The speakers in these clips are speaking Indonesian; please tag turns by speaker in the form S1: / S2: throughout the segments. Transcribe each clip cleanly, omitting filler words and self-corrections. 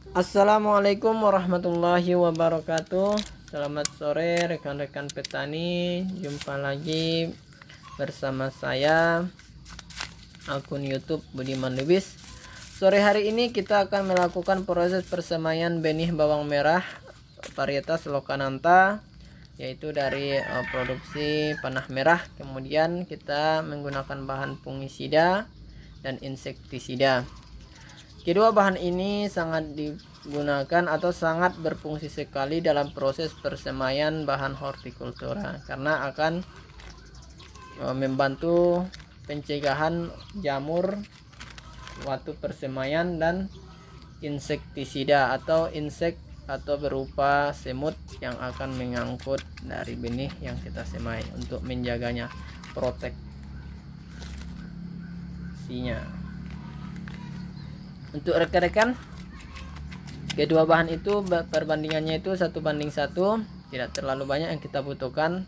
S1: Assalamualaikum warahmatullahi wabarakatuh. Selamat sore rekan-rekan petani. Jumpa lagi bersama saya akun YouTube Budiman Lubis. Sore hari ini kita akan melakukan proses persemaian benih bawang merah varietas Lokananta, yaitu dari produksi panah merah. Kemudian kita menggunakan bahan fungisida dan insektisida. Kedua bahan ini sangat digunakan atau sangat berfungsi sekali dalam proses persemaian bahan hortikultura karena akan membantu pencegahan jamur waktu persemaian dan insektisida atau insek atau berupa semut yang akan mengangkut dari benih yang kita semai untuk menjaganya, proteksinya. Untuk rekan-rekan, kedua bahan itu perbandingannya itu 1:1, tidak terlalu banyak yang kita butuhkan,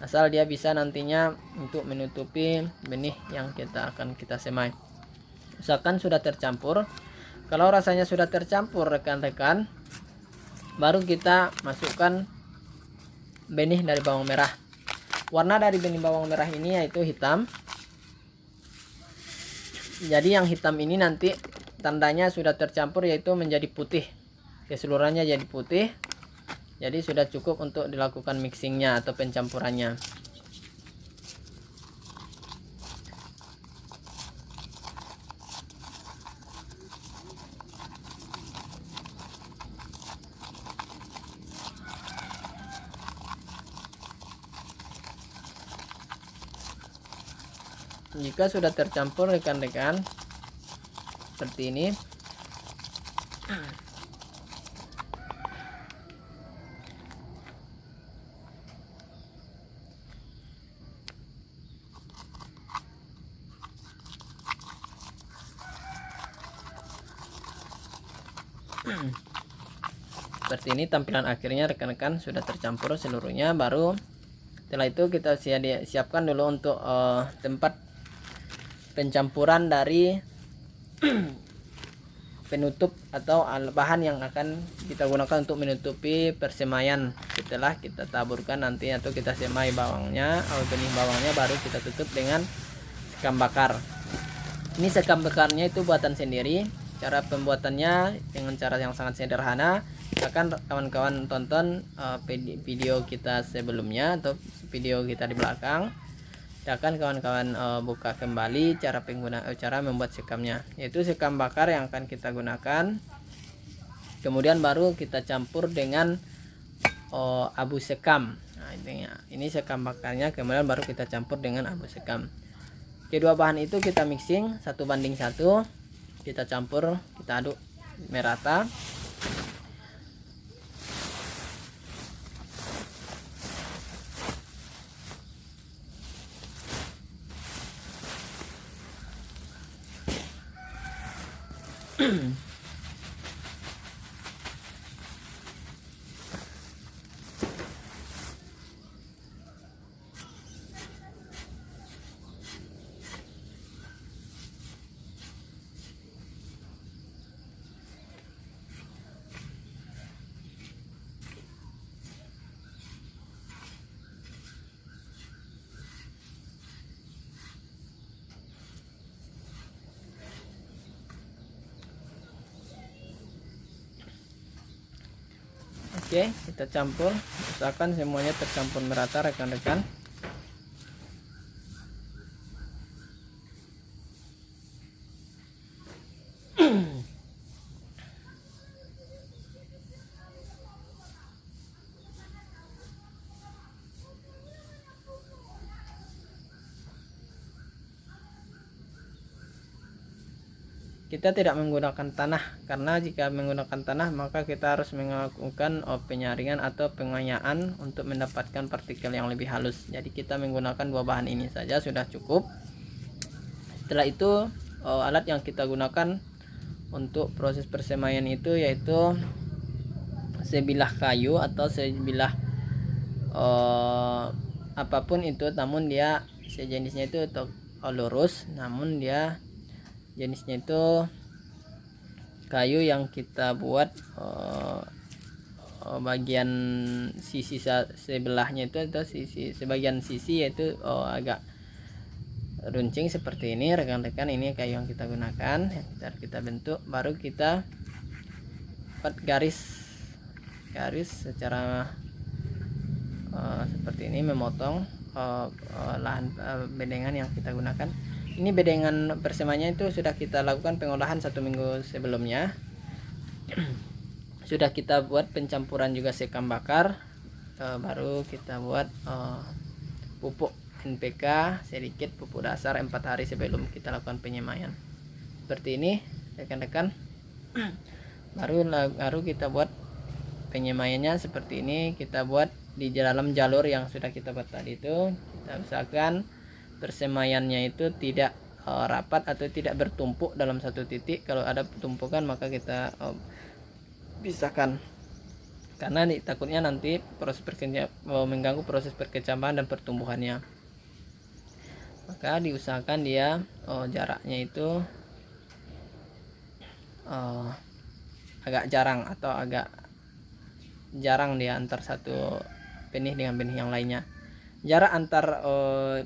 S1: asal dia bisa nantinya untuk menutupi benih yang akan kita semai. Misalkan sudah tercampur, kalau rasanya sudah tercampur rekan-rekan, baru kita masukkan benih dari bawang merah. Warna dari benih bawang merah ini yaitu hitam. Jadi yang hitam ini nanti tandanya sudah tercampur, yaitu menjadi putih, keseluruhannya jadi putih. Jadi sudah cukup untuk dilakukan mixingnya atau pencampurannya. Jika sudah tercampur rekan-rekan seperti ini, seperti ini tampilan akhirnya rekan-rekan, sudah tercampur seluruhnya. Baru setelah itu kita siapkan dulu untuk tempat pencampuran dari penutup atau bahan yang akan kita gunakan untuk menutupi persemaian. Setelah kita taburkan nanti atau kita semai bawangnya atau benih bawangnya, baru kita tutup dengan sekam bakar. Ini sekam bakarnya itu buatan sendiri. Cara pembuatannya dengan cara yang sangat sederhana. Akan kawan-kawan tonton video kita sebelumnya atau video kita di belakang. Akan kawan-kawan buka kembali cara membuat sekamnya, yaitu sekam bakar yang akan kita gunakan. Kemudian baru kita campur dengan abu sekam. Nah, ini sekam bakarnya, kemudian baru kita campur dengan abu sekam. Kedua bahan itu kita mixing 1:1, kita campur, kita aduk merata. Oke, kita campur, usahakan semuanya tercampur merata rekan-rekan. Kita tidak menggunakan tanah, karena jika menggunakan tanah maka kita harus melakukan penyaringan atau penganyaan untuk mendapatkan partikel yang lebih halus. Jadi kita menggunakan dua bahan ini saja sudah cukup. Setelah itu alat yang kita gunakan untuk proses persemaian itu yaitu sebilah kayu atau sebilah apapun itu, namun dia sejenisnya itu lurus, namun dia jenisnya itu kayu yang kita buat bagian sisi sebelahnya itu atau sebagian sisi yaitu agak runcing seperti ini rekan-rekan. Ini kayu yang kita gunakan, yang kita bentuk, baru kita buat garis secara seperti ini, memotong lahan bedengan yang kita gunakan. Ini bedengan persemanya itu sudah kita lakukan pengolahan 1 minggu sebelumnya. Sudah kita buat pencampuran juga sekam bakar, baru kita buat pupuk NPK sedikit, pupuk dasar 4 hari sebelum kita lakukan penyemaian. Seperti ini rekan-rekan. baru kita buat penyemaiannya seperti ini. Kita buat di dalam jalur yang sudah kita buat tadi itu. Kita usahakan persemaiannya itu tidak rapat atau tidak bertumpuk dalam satu titik. Kalau ada tumpukan maka kita pisahkan, karena takutnya nanti mengganggu proses perkecambahan dan pertumbuhannya. Maka diusahakan dia jaraknya itu agak jarang atau agak jarang dia antar satu benih dengan benih yang lainnya. Jarak antar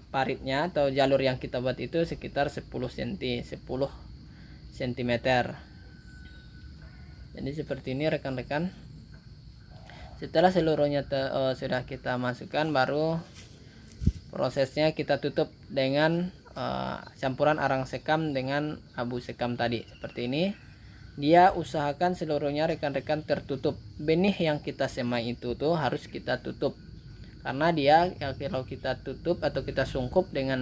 S1: paritnya atau jalur yang kita buat itu sekitar 10 cm. Jadi seperti ini rekan-rekan. Setelah seluruhnya sudah kita masukkan, baru prosesnya kita tutup dengan campuran arang sekam dengan abu sekam tadi. Seperti ini. Dia usahakan seluruhnya rekan-rekan tertutup. Benih yang kita semai itu tuh harus kita tutup. Karena dia kalau kita tutup atau kita sungkup dengan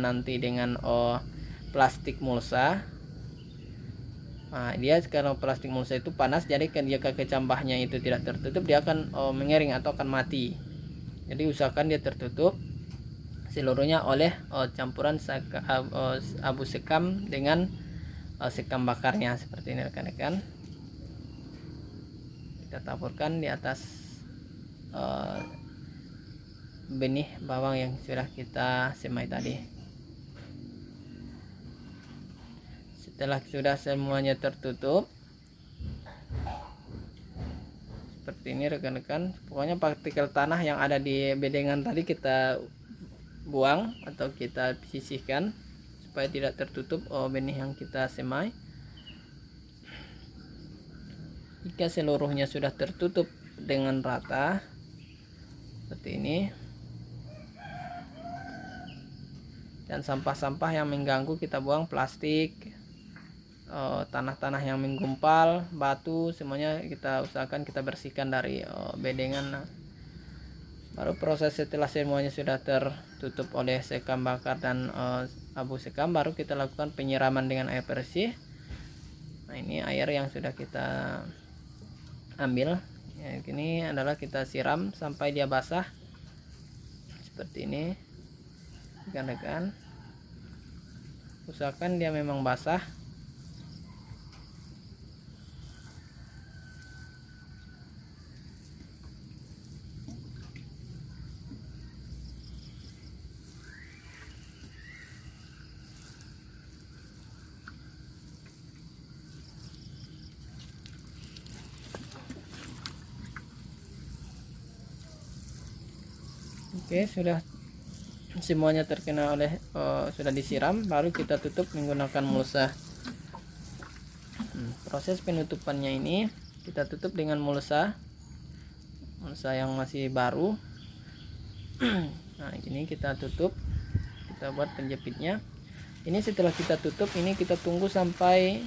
S1: plastik mulsa, nah, dia kalau plastik mulsa itu panas, jadi jika kecambahnya itu tidak tertutup dia akan mengering atau akan mati. Jadi usahakan dia tertutup seluruhnya oleh campuran abu sekam dengan sekam bakarnya. Seperti ini rekan-rekan. Kita taburkan di atas benih bawang yang sudah kita semai tadi. Setelah sudah semuanya tertutup seperti ini rekan-rekan, pokoknya partikel tanah yang ada di bedengan tadi kita buang atau kita sisihkan supaya tidak tertutup benih yang kita semai. Jika seluruhnya sudah tertutup dengan rata seperti ini, dan sampah-sampah yang mengganggu kita buang, plastik, tanah-tanah yang menggumpal, batu, semuanya kita usahakan kita bersihkan dari bedengan. Baru proses setelah semuanya sudah tertutup oleh sekam bakar dan abu sekam, baru kita lakukan penyiraman dengan air bersih. Nah, ini air yang sudah kita ambil ya, ini adalah kita siram sampai dia basah seperti ini rekan-rekan. Usahakan dia memang basah. Oke, sudah semuanya terkena oleh sudah disiram, baru kita tutup menggunakan mulsa. Proses penutupannya ini kita tutup dengan mulsa yang masih baru. Nah, ini kita tutup, kita buat penjepitnya. Ini setelah kita tutup, ini kita tunggu sampai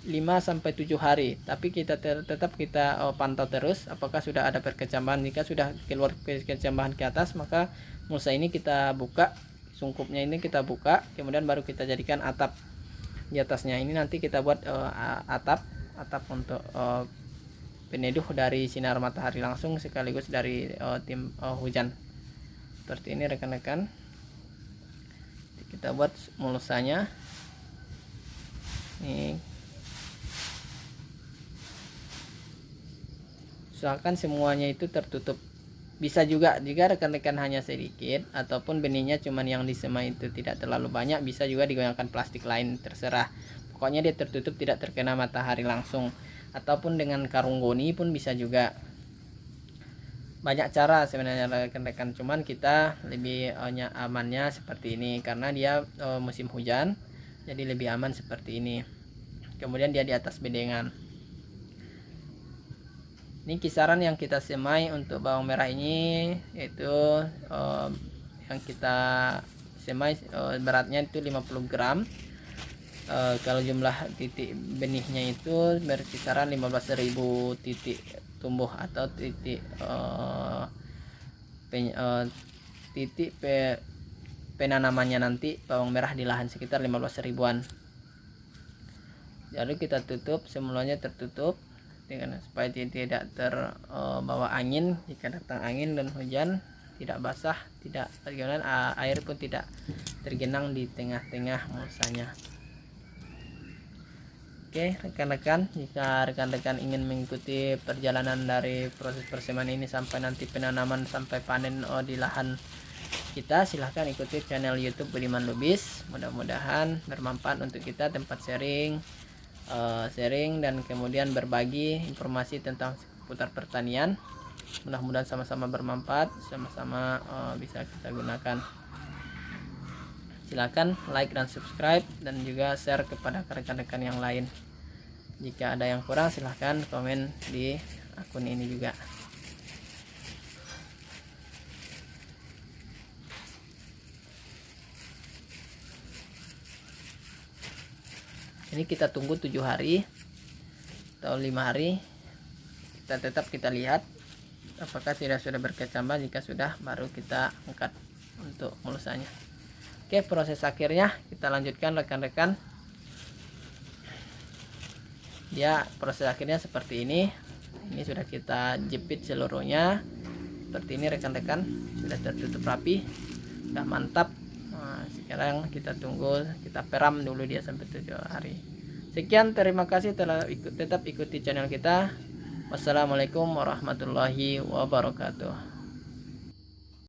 S1: 5-7 hari, tapi kita tetap kita pantau terus apakah sudah ada perkecambahan. Jika sudah keluar perkecambahan ke atas, maka mulsa ini kita buka, sungkupnya ini kita buka, kemudian baru kita jadikan atap di atasnya. Ini nanti kita buat atap untuk peneduh dari sinar matahari langsung sekaligus dari tim hujan. Seperti ini rekan-rekan. Kita buat mulsanya. Ini usahakan semuanya itu tertutup. Bisa juga jika rekan-rekan hanya sedikit ataupun benihnya cuman yang disemai itu tidak terlalu banyak, bisa juga digunakan plastik lain, terserah. Pokoknya dia tertutup, tidak terkena matahari langsung. ataupun dengan karung goni pun bisa juga. Banyak cara sebenarnya rekan-rekan, cuman kita lebih amannya seperti ini karena dia musim hujan, jadi lebih aman seperti ini. Kemudian dia di atas bedengan. Ini kisaran yang kita semai untuk bawang merah ini, yaitu yang kita semai beratnya itu 50 gram. Kalau jumlah titik benihnya itu berkisaran 15.000 titik tumbuh atau titik penanamannya nanti bawang merah di lahan sekitar 15 ribuan. Lalu kita tutup, semulanya tertutup dengan supaya tidak terbawa angin. Jika datang angin dan hujan tidak basah, tidak bagaimana, air pun tidak tergenang di tengah-tengah mulsanya. Oke rekan-rekan, jika rekan-rekan ingin mengikuti perjalanan dari proses persemaian ini sampai nanti penanaman sampai panen di lahan kita, silahkan ikuti channel YouTube Budiman Lubis. Mudah-mudahan bermanfaat untuk kita, tempat sharing dan kemudian berbagi informasi tentang seputar pertanian. Mudah-mudahan sama-sama bermanfaat, sama-sama bisa kita gunakan. Silakan like dan subscribe dan juga share kepada rekan-rekan yang lain. Jika ada yang kurang silahkan komen di akun ini juga. Ini kita tunggu 7 hari atau 5 hari. Kita lihat apakah sudah berkecambah. Jika sudah, baru kita angkat untuk mulsanya. Oke, proses akhirnya kita lanjutkan rekan-rekan. Ya, proses akhirnya seperti ini. Ini sudah kita jepit seluruhnya seperti ini rekan-rekan, sudah tertutup rapi, sudah mantap. Nah, sekarang kita tunggu, kita peram dulu dia sampai 7 hari. Sekian, terima kasih telah tetap ikuti channel kita. Wassalamualaikum warahmatullahi wabarakatuh.